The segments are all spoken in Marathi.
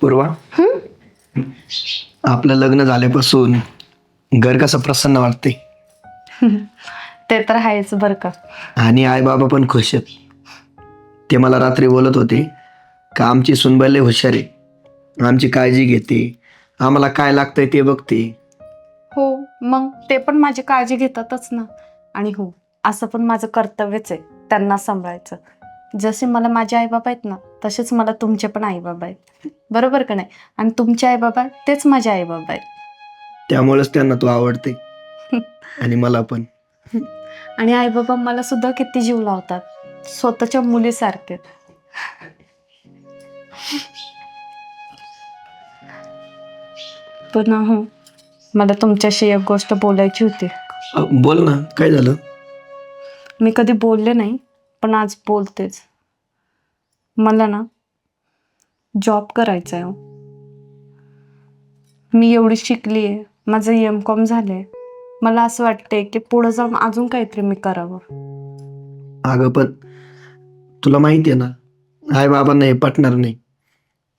पूर्वा, आपलं लग्न झाल्यापासून घर कसं प्रसन्न वाटते. ते तर आहेच बरं का. आणि आई बाबा पण खुश आहेत. ते मला रात्री बोलत होते का आमची सुनबाई लय हुशार आहे, आमची काळजी घेते, आम्हाला काय लागतंय ते बघते. हो, मग ते पण माझी काळजी घेतातच ना. आणि हो, असं पण माझं कर्तव्यच आहे त्यांना सांभाळायचं. जसे मला माझे आई बाबा आहेत ना, तसेच मला तुमचे पण आई बाबा आहेत. बरोबर का नाही? आणि तुमचे आई बाबा तेच माझे आई बाबा आहेत. त्यामुळेच त्यांना तू आवडते. आणि मला पण. आणि आई बाबा मला सुद्धा किती जीव लावतात, स्वतःच्या मुलीसारखे. पण हो, मला तुमच्याशी एक गोष्ट बोलायची होती. बोल ना, काय झालं. मी कधी बोलले नाही, पण आज बोलतेच. मला ना जॉब करायचा आहे. मी एवढी शिकली आहे, माझं M.Com झालंय. मला असं वाटतंय की पुढे जाऊन अजून काहीतरी मी करावं. अगं पण तुला माहिती आहे ना, आई बाबांना हे पटणार नाही.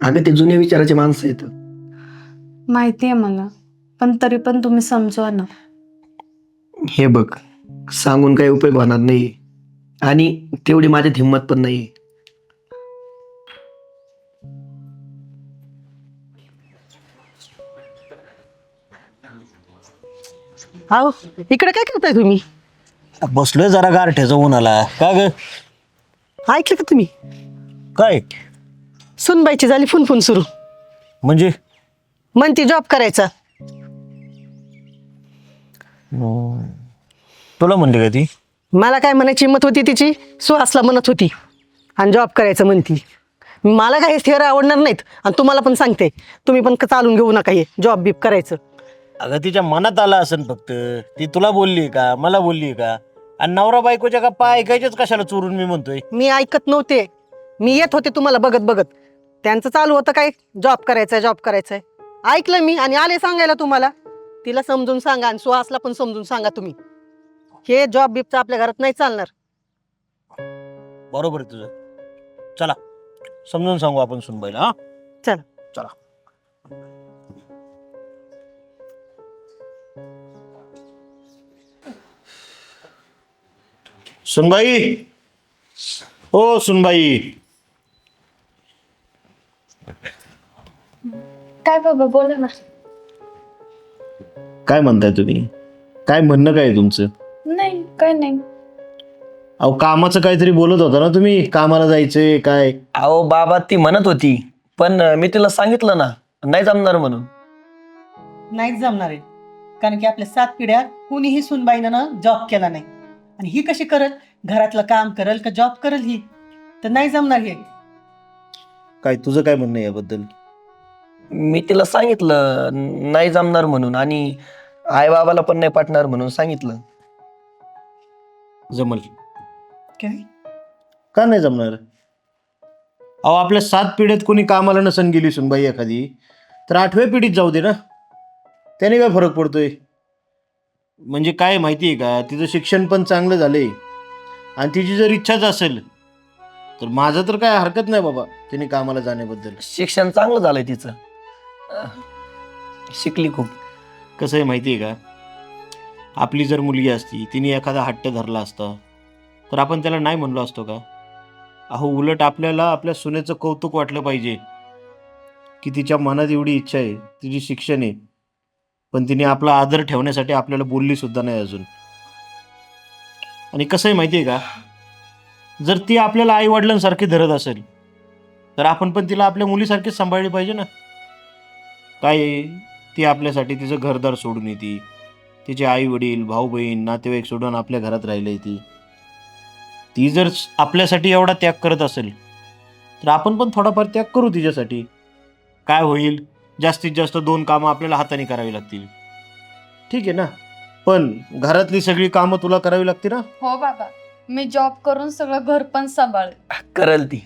अगं ते जुन्या विचाराचे माणसं आहेत. माहिती आहे मला, पण तरी पण तुम्ही समजवा ना. हे बघ, सांगून काही उपयोग होणार नाही आणि तेवढी माझ्यात हिंमत पण नाही. अहो इकडे काय करताय तुम्ही? बसलोय जरा गारठ्याचं उन्हाला. का ग? ऐकलं का तुम्ही? काय सुनबाईची झाली फुनफुन सुरू. म्हणजे? म्हणती जॉब करायचा. तुला म्हणली का ती? मला काय म्हणायची हिंमत होती तिची? सुहासला म्हणत होती आणि जॉब करायचं म्हणती. मला काय हे थेअर आवडणार नाहीत आणि तुम्हाला पण सांगते, तुम्ही पण चालून घेऊ नका हे जॉब बीब करायचं. अगं तिच्या मनात आलं असेल फक्त. ती तुला बोलली का, मला बोलली का? आणि नवरा बायकोच्या गप्पा ऐकायच्याच कशाला चोरून मी म्हणतोय. मी ऐकत नव्हते, मी येत होते तुम्हाला बघत बघत. त्यांचं चालू होतं काय जॉब करायचा जॉब करायचाय. ऐकलं मी आणि आले सांगायला तुम्हाला. तिला समजून सांगा आणि सुहासला पण समजून सांगा तुम्ही. हे जॉब बीबचं आपल्या घरात नाही चालणार. बरोबर आहे तुझं. चला समजून सांगू आपण सुनबाईला. हा चला. चला. सुनबाई, ओ सुनबाई. काय बाबा, बोला ना. काय म्हणताय तुम्ही? काय म्हणणं काय आहे तुमचं? नाही, काय नाही. अहो कामाचं काहीतरी बोलत होता ना तुम्ही, कामाला जायचंय काय? अहो बाबा, ती म्हणत होती, पण मी तिला सांगितलं ना, नाही जमणार म्हणून. नाहीच जमणार आहे, कारण की आपल्या 7 पिढ्या कुणीही सुनबाईनं ना जॉब केला नाही. आणि ही कशी करल? घरातलं काम करल का जॉब करल ही? तर नाही जमणार हे. काय तुझं काय म्हणणं आहे याबद्दल? मी तिला सांगितलं नाही जमणार म्हणून, आणि आई बाबाला पण नाही पटणार म्हणून सांगितलं. जमल काय? का नाही जमणार? अहो आपल्या 7 पिढ्यात कोणी कामाला नसन गेली सुनबाई एखादी, तर 8व्या पिढीत जाऊ दे ना, त्याने काय फरक पडतोय? म्हणजे काय माहिती आहे का, तिचं शिक्षण पण चांगलं झालंय आणि तिची जर इच्छाच असेल तर माझं तर काय हरकत नाही बाबा तिने कामाला जाण्याबद्दल. शिक्षण चांगलं झालंय तिचं, शिकली खूप. कसं आहे माहिती आहे का, आपली जर मुलगी असती, तिने एखादा हट्ट धरला असता तर आपण त्याला नाही म्हणलो असतो का? अहो उलट आपल्याला आपल्या सुनेचं कौतुक वाटलं पाहिजे की तिच्या मनात एवढी इच्छा आहे, तिची शिक्षण आहे, पण तिने आपला आदर ठेवण्यासाठी आपल्याला बोलली सुद्धा नाही अजून. आणि कसं आहे माहिती आहे का, जर ती आपल्याला आई वडिलांसारखी धरत असेल तर आपण पण तिला आपल्या मुलीसारखीच सांभाळली पाहिजे ना. काय आहे, ती आपल्यासाठी तिचं घरदार सोडून येते, तिचे आई वडील भाऊ बहीण नातेवाईक सोडून आपल्या घरात राहिली ती जर आपल्यासाठी एवढा त्याग करत असेल तर आपण पण थोडाफार त्याग करू तिच्यासाठी. काय होईल, जास्तीत जास्त 2 कामं आपल्याला हाताने करावी लागतील, ठीक आहे ना, पण घरातली सगळी कामं तुला करावी लागतील ना. हो बाबा, मी जॉब करून सगळं घर पण सांभाळ. करल ती.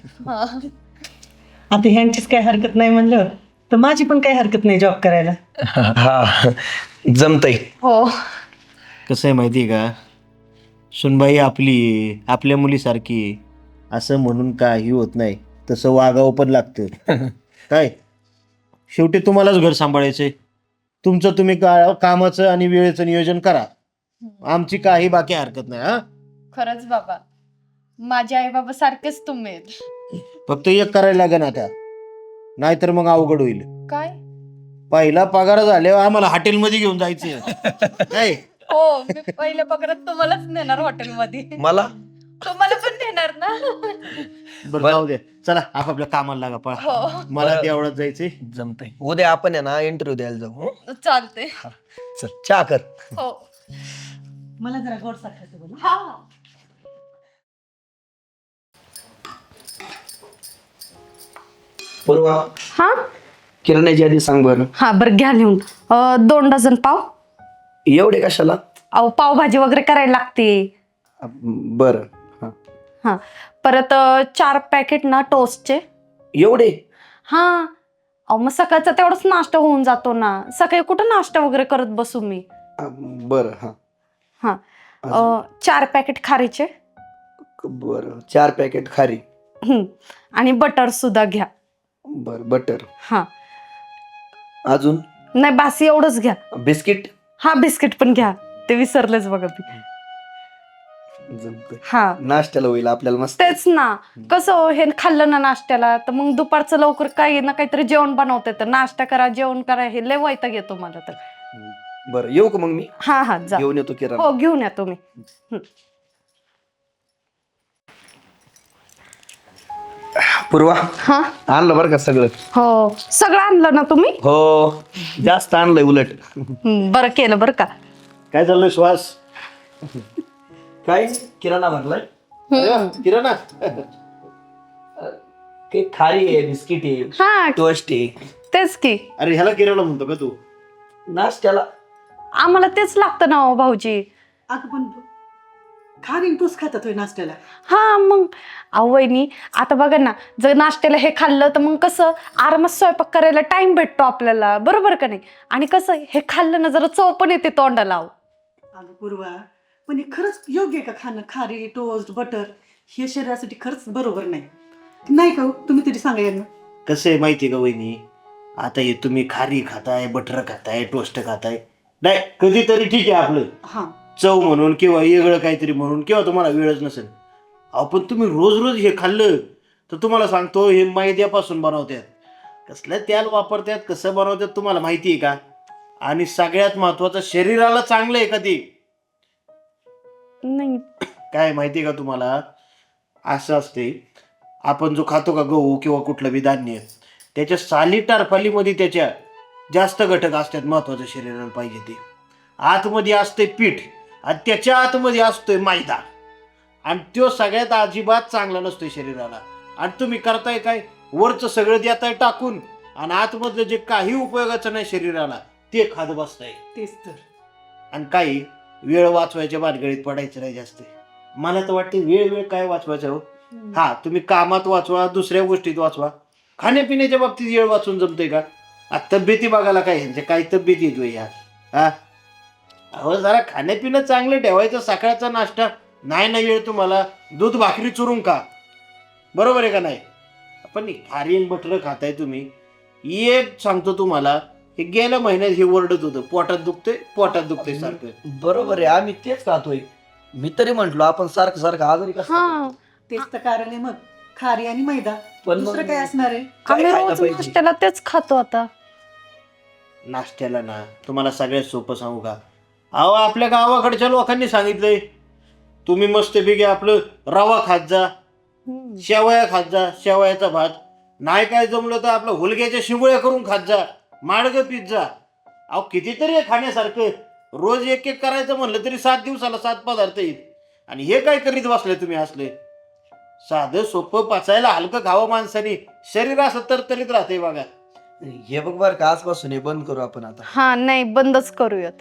आता ह्यांचीच काही हरकत नाही म्हणलं तर माझी पण काही हरकत नाही जॉब करायला. हा, जमतय. हो. कसं आहे माहिती आहे का, सुनबाई आपली आहे, आपल्या मुलीसारखी आहे, असं म्हणून काही होत नाही, तसं वागावं पण लागतं. काय शेवटी तुम्हालाच घर सांभाळायचंय. तुमचं तुम्ही कामाचं आणि वेळेचं नियोजन करा. आमची काही बाकी हरकत नाही. हा, खरंच बाबा, माझे आई बाबा सारखेच तुम्ही आहेत. फक्त एक करायला लागेल आता, नाहीतर मग अवघड होईल. काय? पहिला पगार झाल्यावर आम्हाला हॉटेलमध्ये घेऊन जायचंय. काय? हो, मी पहिल्या पगारात तुम्हालाच नेणार हॉटेलमध्ये. मला तुम्हाला पण नेणार ना. बरं जाऊ दे, चला आपापल्या कामाला लागा. पळा, हो, मला तेवढंच जायचंय. जमतंय. उद्या आपण आहे ना इंटरव्ह्यू द्यायला जाऊ. हं? चालते. चल चहा कर. हो. मला जरा गोड साखरेचं बोल. हा. पूर्वा, हा किराण्याची यादी सांग बरं. हा बरं, घ्या लिहून. 2 डझन पाव. एवढे कशाला? अहो, पावभाजी वगैरे करायला लागते. बरं. हा. हा, परत 4 पॅकेट ना टोस्टचे. एवढे? हा, अहो मग सकाळचा तेवढाच नाश्ता होऊन जातो ना. सकाळी कुठं नाश्ता वगैरे करत बसू मी. बरं. हा. हा, 4 पॅकेट खारीचे. बरं, 4 पॅकेट खारी. आणि बटर सुद्धा घ्या. बरं, बटर. हा, अजून? नाही बास, एवढंच घ्या. बिस्किट? हा, बिस्किट पण घ्या, ते विसरलेच बघा मी. जमतंय. हा, नाश्त्याला होईल आपल्याला मस्त. तेच ना. कसं हे खाल्लं ना नाश्त्याला, तर मग दुपारचं लवकर काही ना काहीतरी जेवण बनवते. तर नाश्ता करा, जेवण करा, हे लय वैताग येतो मला तर. बरं, येऊ का मग मी? हा हा, जा. घेऊन येतो किराणा. हो, घेऊन या तुम्ही. पूर्वा, हा, आणलं बरं का सगळं? हो, सगळं आणलं ना तुम्ही? हो, जास्त आणलंय उलट. बरं केलं बरं का. काय चाललंय श्वास? काय किराणा भरलाय? अरे वा, किराणा. काही खारी आहे, बिस्किट आहे, हा, टोस्ट आहे. तेच की. अरे ह्याला किराणा म्हणतो का तू? नाश्त्याला आम्हाला तेच लागतं ना हो भाऊजी. अगं पण खारीन तूच खातात होय नाश्त्याला. हा, मग अहो वहिनी, आता बघा ना, जर नाश्त्याला हे खाल्लं तर मग कसं आरामात स्वयंपाक करायला टाइम भेटतो आपल्याला, बरोबर का नाही? आणि कसं हे खाल्लं ना, जरा चव पण येते तोंडाला. अगं पूर्वा, पण हे खरंच योग्य आहे का खाणं? खारी, टोस्ट, बटर हे शरीरासाठी खरंच बरोबर नाही. नाही का हो? तुम्ही तरी सांगा यांना. कसं आहे माहिती का वहिनी, आता हे तुम्ही खारी खाताय, बटर खाताय, टोस्ट खाताय, नाही कधीतरी ठीक आहे आपलं, हा, चव म्हणून किंवा वेगळं काहीतरी म्हणून, किंवा तुम्हाला वेळच नसेल. अहो पण तुम्ही रोज रोज हे खाल्लं तर तुम्हाला सांगतो, हे मैद्यापासून बनवतात, कसलं तेल वापरतात, कसं बनवतात तुम्हाला माहिती आहे का? आणि सगळ्यात महत्वाचं, शरीराला चांगलं आहे का ते? नाही. काय माहिती आहे का तुम्हाला? असं असते, आपण जो खातो का गहू किंवा कुठलं बी धान्य, त्याच्या साली टारफालीमध्ये त्याच्या जास्त घटक असतात महत्वाचं शरीराला पाहिजे ते. आतमध्ये असते पीठ आणि त्याच्या आतमध्ये असतोय मैदा, आणि तो सगळ्यात अजिबात चांगला नसतोय शरीराला. आणि तुम्ही करताय काय, वरचं सगळं देताय टाकून, आणि आतमधलं जे काही उपयोगाचं नाही शरीराला ते खात बसताय. तेच तर. आणि काही वेळ वाचवायच्या भानगडीत पडायचं नाही जास्त. मला तर वाटते वेळ काय वाचवायचं हो. हा, तुम्ही कामात वाचवा, दुसऱ्या गोष्टीत वाचवा, खाण्यापिण्याच्या बाबतीत वेळ वाचून जमतंय का? तब्येती बघायला काय ह्यांच्या काही तब्येती येतोय ह्या. हा, अहो जरा खाण्यापिणं चांगलं ठेवायचं. सकाळचा नाश्ता नाही ना वेळ तुम्हाला, दूध भाकरी चुरून खा, बरोबर आहे का नाही? पण खारीन बटर खाताय तुम्ही. एक सांगतो तुम्हाला, हे गेल्या महिन्यात हे ओरडत होतं, पोटात दुखते सारखं. बरोबर आहे, आम्ही तेच खातोय. मी तरी म्हंटलो आपण सारखं सारखं आजारी कसं? हा, तेच तर कारण आहे. मग खारी आणि मैदा, पण मग दुसरं काय असणार आहे? आम्ही खायला रोज पाहिजे? नाश्त्याला तेच खातो आता. नाश्त्याला ना तुम्हाला सगळ्यात सोपं सांगू का? अहो आपल्या गावाकडच्या लोकांनी सांगितलंय, तुम्ही मस्तपैकी आपलं रवा खात जा, शेवया खात जा, शेवयाचा भात, नाही काय जमलं तर आपलं हुलग्याच्या शिंगोळ्या करून खात जा, माडगं पित जा. अहो कितीतरी आहे खाण्यासारखं. रोज एक एक करायचं म्हणलं तरी 7 दिवसाला 7 पदार्थ येत. आणि हे काय करीत बसले तुम्ही असले? साधं सोपं पचायला हलकं खावं माणसाने, शरीर असं तरतरीत राहते बघा. हे बघ बरं का, आजपासून हे बंद करू आपण आता. हा, नाही बंदच करूयात,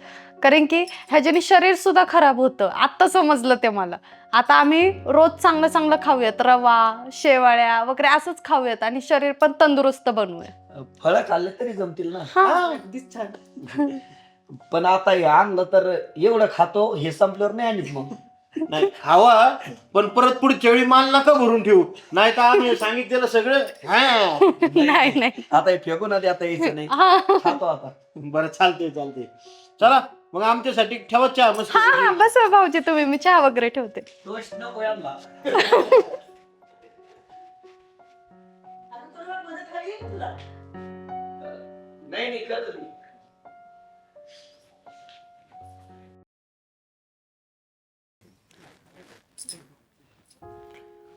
कारण की ह्याच्याने शरीर सुद्धा खराब होतं. आत्ता समजलं ते मला. आता आम्ही रोज चांगलं चांगलं खाऊयात, रवा, शेवाळ्या वगैरे असंच खाऊयात, आणि शरीर पण तंदुरुस्त बनवूया. फळं खाल्ले तरी जमतील ना. हा, अगदीच छान. पण आता हे आणलं तर एवढं खातो, हे संपल्यावर नाही आणत मग. नाही खावा, पण परत पुढच्या वेळी माल नका भरून ठेवू, नाही तर आम्ही सांगितलेलं सगळं नाही नाही आता हे फेकू ना, ते आता यायचं नाही. हा खातो आता. बरं चालते. चला मग आमच्यासाठी ठेवा चहा मस्त. हा बस भाऊजी तुम्ही, मी चहा वगैरे ठेवते.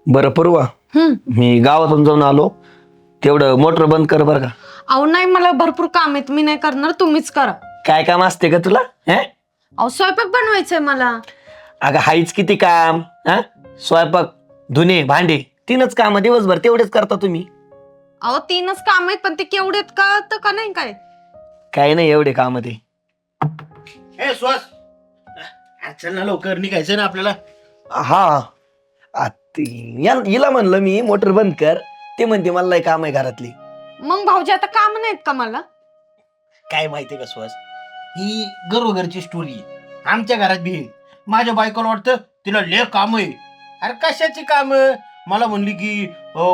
बरं पूर्वा, मी गावातून जाऊन आलो, तेवढं मोटर बंद कर बरं का. अहो नाही, मला भरपूर काम आहेत, मी नाही करणार, तुम्हीच करा. काय काम असते का तुला? अहो स्वयंपाक बनवायचंय मला. अगं हाईच किती काम, स्वयंपाक, धुणे, भांडे, 3च काम दिवसभर, तेवढेच करता तुम्ही. अहो 3च काम आहेत, पण ते केवढेत कळतं का नाही काय? काय नाही एवढे काम ते. हे सुहास, चल ना लवकर निघायचं ना आपल्याला. हा हिला म्हणलं मी मोटर बंद कर, ते म्हणते मला लय काम आहे घरातली. मग भाऊजी आता काम नाहीत का मला? काय माहितीये का सुहास, ही घरोघरची स्टोरी आहे. आमच्या घरात बी आहे. माझ्या बायकोला वाटतं तिला लय काम आहे. अरे कशाची काम? मला म्हणली की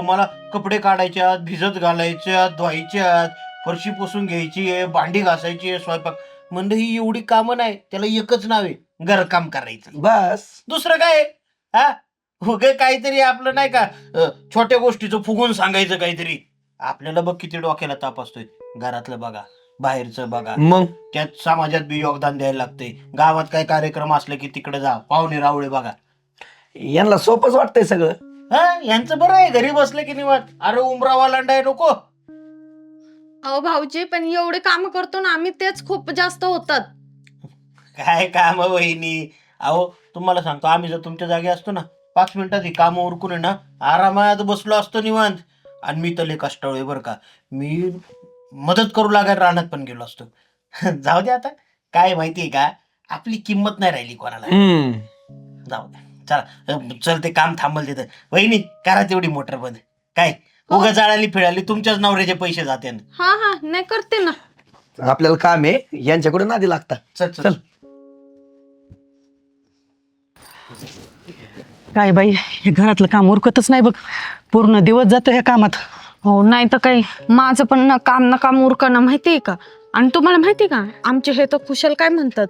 मला कपडे काढायच्यात, भिजत घालायच्यात, धुवायच्यात, फरशी पुसून घ्यायची आहे, भांडी घासायची आहे, स्वयंपाक. म्हणलं ही एवढी कामं नाही, त्याला एकच नाव आहे, घरकाम करायचं. बस. दुसरं काय? हा उगे काहीतरी आपलं नाही का, छोट्या गोष्टीचं फुगून सांगायचं काहीतरी. आपल्याला बघ किती डोक्याला ताप असतोय. घरातलं बघा, बाहेरचं बघा, मग त्यात समाजात बी योगदान द्यायला लागतंय. गावात काय कार्यक्रम असले की तिकडे जा, पाहुणे रावळे बघा. यांना सोपंच वाटतंय सगळं. हा यांचं बरं आहे, घरी बसले की निवांत. अरे उमरावा लांडाय नको. अहो भाऊजी, पण एवढे काम करतो ना आम्ही, तेच खूप जास्त होतात. काय काम वहिनी? अहो तुम्हाला सांगतो, आम्ही जर तुमच्या जागी असतो ना, 5 मिनिटात ही काम उरकून आहे ना, आरामात बसलो असतो निवांत. आणि मी तर लय कष्टाळू आहे बरं का, मी मदत करू लागायला रानात पण गेलो असतो. जाऊ दे आता, काय माहितीये का, आपली किंमत नाही राहिली कोणाला. जाऊ दे, चला चल, ते काम थांबल तिथं. वहिनी करा तेवढी मोटर बंद. काय उगा जाळाली फिळाली, तुमच्याच नवऱ्याचे पैसे जाते. हा हा नाही करते ना. आपल्याला काम आहे, यांच्याकडे नादी लागतात. चल चल. काय बाई, हे घरातलं काम उरकतच नाही बघ, पूर्ण दिवस जातो ह्या कामात. हो नाही तर काही, माझं पण ना काम उरकणं माहितीये का. आणि तुम्हाला माहितीये का, आमचे हे तर कुशल काय म्हणतात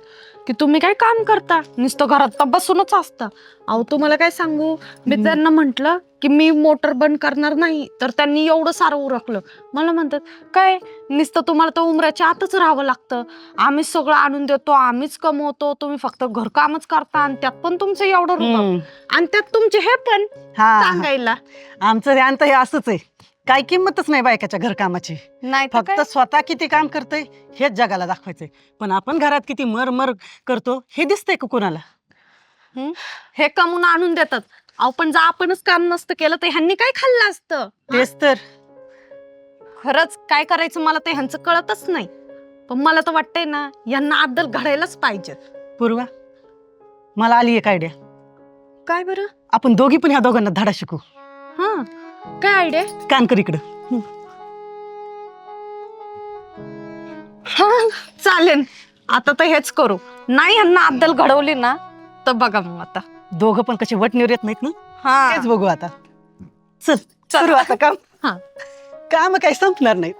की तुम्ही काय काम करता, नुसतं घरात तर बसूनच असता. अहो तुम्हाला काय सांगू, मी त्यांना म्हंटल की मी मोटर बंद करणार नाही, तर त्यांनी एवढं सारं उरकलं. मला म्हणतात काय नुसतं तुम्हाला तर उमराच्या आतच राहावं लागतं, आम्हीच सगळं आणून देतो, आम्हीच कमवतो, तुम्ही फक्त घरकामच करता, आणि त्यात पण तुमचं एवढं रुबाब. आणि त्यात तुमचे हे पण हा, सांगायला. आमचं ध्यान तर हे असंच आहे, काय किंमतच नाही बायकाच्या घरकामाची. नाही तर फक्त काय. स्वतः किती काम करतोय हेच जगाला दाखवायचंय, पण आपण घरात किती मर करतो हे दिसतंय का कोणाला? हे कमवून आणून देतात. अहो पण जर आपणच काम नसतं केलं तर ह्यांनी काय खाल्लं असतं? तेच तर. खरंच काय करायचं मला ते ह्यांचं कळतच नाही. पण मला तर वाटतंय ना, यांना अद्दल घडायलाच पाहिजे. पूर्वा, मला आली एक आयडिया. काय बरं? आपण दोघी पण ह्या दोघांना धडा शिकू. हा काय आयडिया? कान कर इकडं. हा चालेल, आता तर हेच करू. नाही ह्यांना अद्दल घडवली ना तर बघा मग आता. दोघं पण कसे वटणीवर येत नाहीत ना, हा तेच बघू आता. चल करू आता काम. हा. काम काही संपणार नाहीत.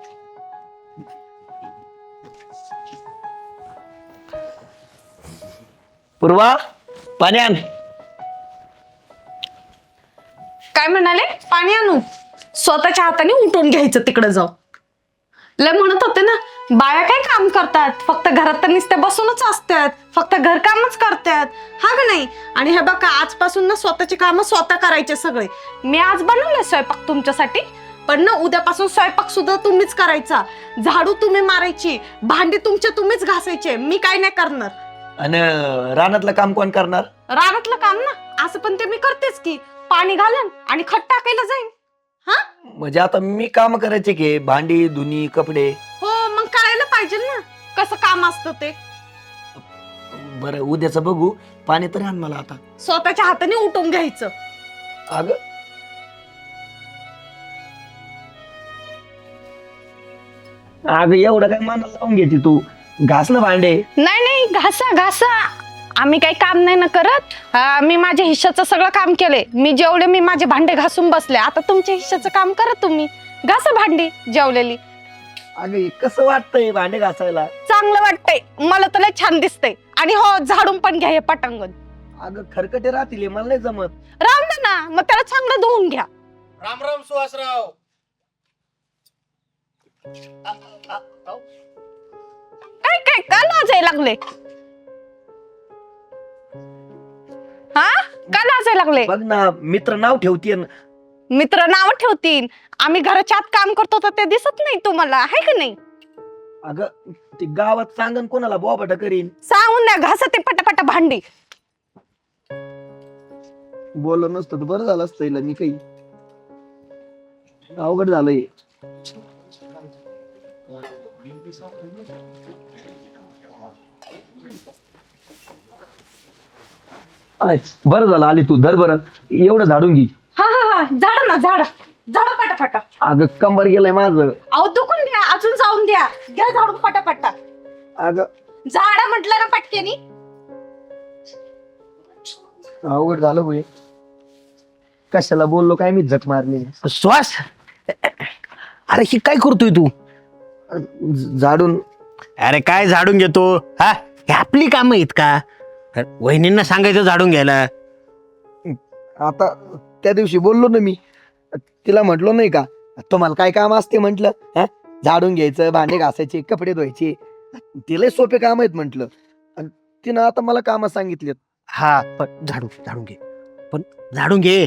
पूर्वा, पाणी आण. काय म्हणाले? पाणी आणू? स्वतःच्या हाताने उठून घ्यायचं तिकडे जाऊ. लय म्हणत होते ना, बाया काय काम करतात, फक्त घरात तर नुसते बसूनच असतात, फक्त घरकामच करतात, हा का नाही? आणि हे बघा, आजपासून ना स्वतःचे काम स्वतः करायचे सगळे. मी आज बनवले स्वयंपाक तुमच्यासाठी, पण ना उद्यापासून स्वयंपाक सुद्धा तुम्हीच करायचा, झाडू तुम्ही मारायची, भांडी तुम्हीच घासायचे, मी काय नाही करणार. आणि रानातलं काम कोण करणार? रानातलं काम ना असं पण ते मी करतेच की, पाणी घालन आणि खत टाकायला जाईन. हा म्हणजे आता मी काम करायचे की, भांडी धुनी कपडे. हो, मग कळायला पाहिजे ना कसं काम असतं ते. बरं उद्याचं बघू, पाणी तरी आण मला आता. स्वतःच्या हाताने उठून घ्यायचं. अगं एवढं काय मनाला लावून घ्यायची तू, घास ना भांडे. नाही नाही, घासा घासा. आम्ही काही काम नाही ना करत. मी माझ्या हिश्श्याचं सगळं काम केले. मी जेवले, मी माझे भांडे घासून बसले. आता तुमच्या हिश्श्याचं काम करा तुम्ही. घासा भांडी जेवलेली. अगं हे कसं वाटतंय भांडे घासायला? चांगलं वाटतंय मला, तर लय छान दिसतंय. आणि हो, झाडून पण घ्या हे पटांगण. अगं खरकटे राहतील, हे मला नाही जमत. राहून दे ना, मग त्याला चांगलं धुवून घ्या. राम राम सुहासराव. काय काय का लाजायला लागले? हा, का लाजायला लागले? बघ ना, मित्र नाव ठेवते. मित्र नाव ठेवतील. आम्ही घराच्या आत काम करतो तर ते दिसत नाही तुम्हाला, आहे का नाही? अगं ते गावात सांगन कोणाला बोबाटा करीन. सांगून द्या, घासा ते पटापटा भांडी. बोललो नसतं तर बरं झालं असतं. हिला मी काही अवघड झालंय. बरं झालं आली तू. धर बरं, एवढं झाडून घे. हा हा हा, झाडा ना, झाडा झाडा पटापटा. अगं कंबर गेलंय माझं. अहो दुखून द्या, अजून जाऊन द्या. घ्या झाडून पटापटा. अगं झाडा म्हटलं ना पटकेनी. अवघड झालं होय. कशाला बोललो काय मी, झक मारली. श्वास. अरे ही काय करतोय तू? झाडून. अरे काय झाडून घेतो? हा, हे आपली कामं आहेत का? वहिनींना सांगायचं झाडून घ्यायला. आता त्या दिवशी बोललो ना मी, तिला म्हटलो नाही का तुम्हाला काय काम असते म्हटलं. हा, झाडून घ्यायचं, भांडे घासायचे, कपडे धुवायचे, तिला सोपे काम आहेत म्हटलं. आणि तिनं आता मला काम सांगितलेत. हा, पण झाडून घे. पण झाडून घे.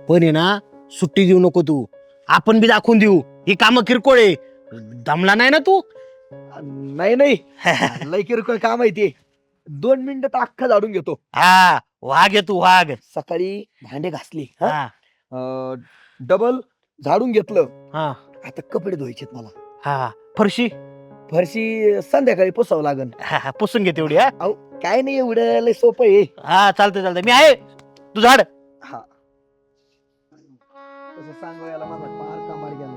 पण आहे ना, सुट्टी देऊ नको तू. आपण बी दाखवून देऊ ही कामं किरकोळ आहे. दमला नाही ना तू? नाही नाही, लय किरकोळ काम आहे ते. 2 मिनिटात अख्खा झाडून घेतो. हा, वाघ आहे तू, वाघ. सकाळी भांडे घासले, हा डबल झाडून घेतलं. हा आता कपडे धुवायचेत मला. हा, फरशी. फरशी संध्याकाळी पुसावं लागन. हा, पुसून घे तेवढी. हा काय नाही, एवढं लय सोपं आहे. हा, चालतंय मी आहे. तू झाड. हा, तसं सांगायला माझा पार कामार गेला.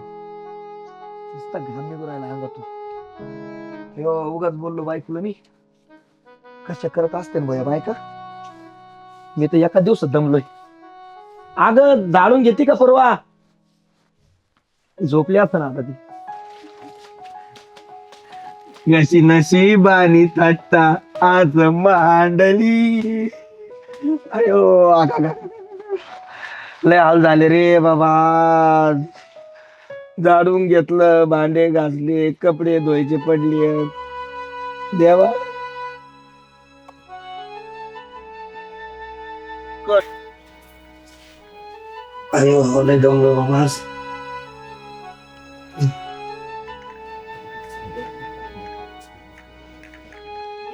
नुसता घाम निघून राहिला अंगातून. उगाच बोललो बायकोला मी. कशा करत असते ना बायका. मी तर एका दिवसात दमलोय. अगं झाडून घेते का परवा? झोपली असं ना आता ती. कशी नशिबानी थट्टा आज मांडली. अयो आगा, लय हाल झाले रे बाबा. झाडून घेतलं, भांडे घासले, कपडे धुवायचे पडले. देवा अयो लय दमलो बाबा.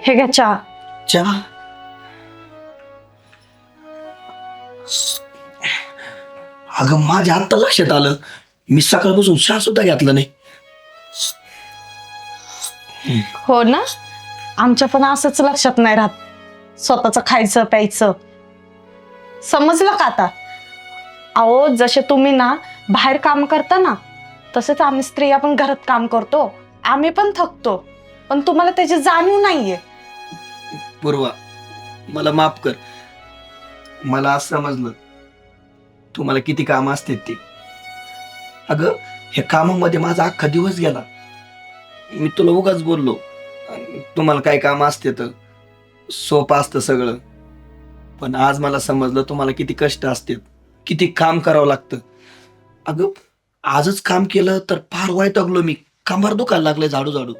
हे घ्या चहा. चहा? अगं माझ्या आता लक्षात आलं, मी सकाळपासून चहा सुद्धा घेतला नाही. हो ना, आमच्या पण असंच लक्षात नाही राहत. स्वतःच खायचं प्यायचं. समजलं का आता? अहो, जसे तुम्ही ना बाहेर काम करता ना, तसेच आम्ही स्त्रिया पण घरात काम करतो. आम्ही पण थकतो, पण तुम्हाला त्याची जाणीव नाहीये. पूर्वा, मला माफ कर. मला आज समजलं तुम्हाला किती काम असतात ते. अगं हे कामामध्ये माझा अख्खा दिवस गेला. मी तुला उगाच बोललो तुम्हाला काय काम असते तर सोपं असतं सगळं. पण आज मला समजलं तुम्हाला किती कष्ट असतात, किती काम करावं लागतं. अगं आजच काम केलं तर फार वैतागलो मी. कंबर दुखायला लागले झाडू झाडू.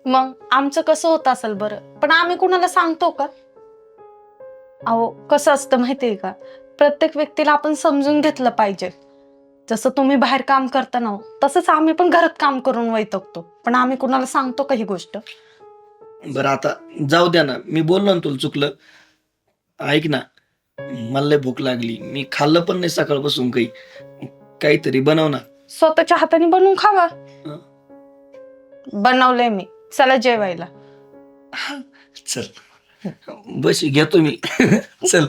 मग आमचं कसं होत असेल बरं, पण आम्ही कुणाला सांगतो का? अहो, कसं असतं माहितीये का, प्रत्येक व्यक्तीला आपण समजून घेतलं पाहिजे. जसं तुम्ही बाहेर काम करता ना, तसंच आम्ही पण घरात काम करून वैतागतो, पण आम्ही कुणाला सांगतो का ही गोष्ट? बरं आता जाऊ द्या ना, मी बोललो ना तुला चुकलं. ऐक ना, मला लय भूक लागली. मी खाल्लं पण नाही सकाळपासून काही. काहीतरी बनव ना. स्वतःच्या हाताने बनवून खावा. हं. बनवलंय मी, चला जेवायला. चल बस घेतो मी. चल.